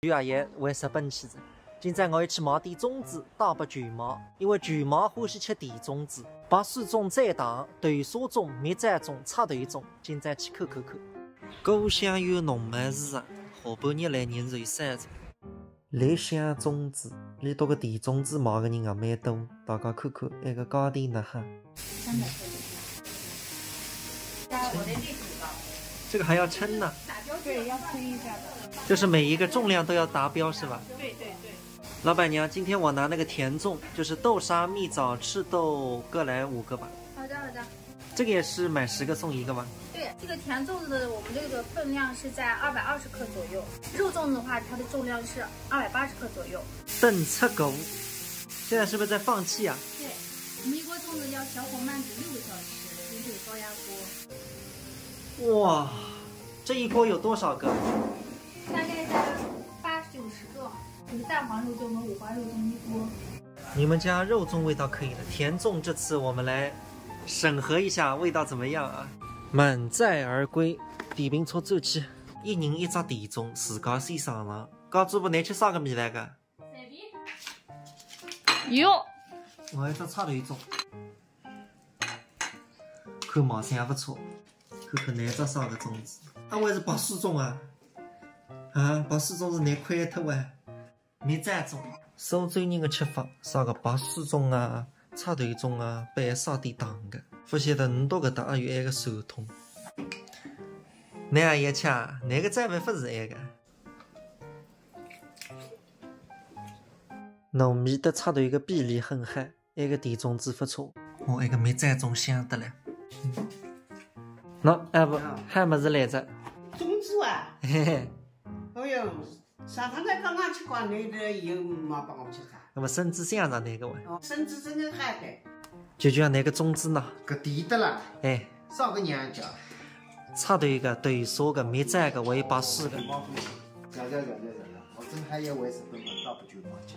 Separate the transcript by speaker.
Speaker 1: 徐阿姨为日本去着，今朝我要去买点粽子带给全妈，因为全妈欢喜吃甜粽子。白水粽最大，豆沙粽、蜜枣粽、插头粽，今朝去看看看。故乡有农么事啊，下半日来人才三着。丽香粽子，里头个甜粽子买的人也蛮多，大家看看那个价钿呢哈。这个还要称呢？
Speaker 2: 对，要称一下的。
Speaker 1: 就是每一个重量都要达标是吧？
Speaker 2: 对对对。
Speaker 1: 老板娘，今天我拿那个甜粽，就是豆沙、蜜枣、赤豆各来5个吧。
Speaker 3: 好的好的。
Speaker 1: 这个也是买10个送1个吗？
Speaker 3: 对，这个甜粽子的我们这个分量是在220克左右，肉粽子的话，它的重量是280克左右。
Speaker 1: 炖赤狗，现在是不是在放气啊？
Speaker 3: 对，我们一锅粽子要小火慢煮6个小时，用这个高压锅。
Speaker 1: 哇，这一锅有多少个？
Speaker 3: 大概在80、90个，就是蛋黄肉粽和五花肉粽一锅。
Speaker 1: 你们家肉粽味道可以了，甜粽这次我们来审核一下味道怎么样啊？满载而归，电瓶车走起，一人一只甜粽，自家先上场。高主播，你吃啥个米来个？
Speaker 3: 随便。
Speaker 2: 哟，
Speaker 1: 我一只插头粽，看毛线也不错，看看哪只啥个粽子？啊，我是白水粽啊！啊，白水粽是难看一头啊！蜜枣粽，苏州人的吃法，啥个白水粽啊、插头粽啊，拌少点糖的。不晓得你到搿搭也有埃个传统。你阿爷吃，哪个再办法是埃个？糯米的插头一个比例很好，埃个甜粽子不错。哦，埃个蜜枣粽香得了。喏，哎不，还么子来着？
Speaker 4: 粽子啊！
Speaker 1: 嘿嘿。
Speaker 4: 哎呦，上趟才刚刚吃光，你这又没帮我吃啥？
Speaker 1: 那么笋子香上哪个哇？
Speaker 4: 哦，笋子真的还的。
Speaker 1: 就像那个粽子呢？
Speaker 4: 搿地的了。
Speaker 1: 哎，
Speaker 4: 少个娘家。
Speaker 1: 插头个、豆沙个、蜜枣个，还有白水个。
Speaker 4: 我真还以为日本嘛，倒不就忘记。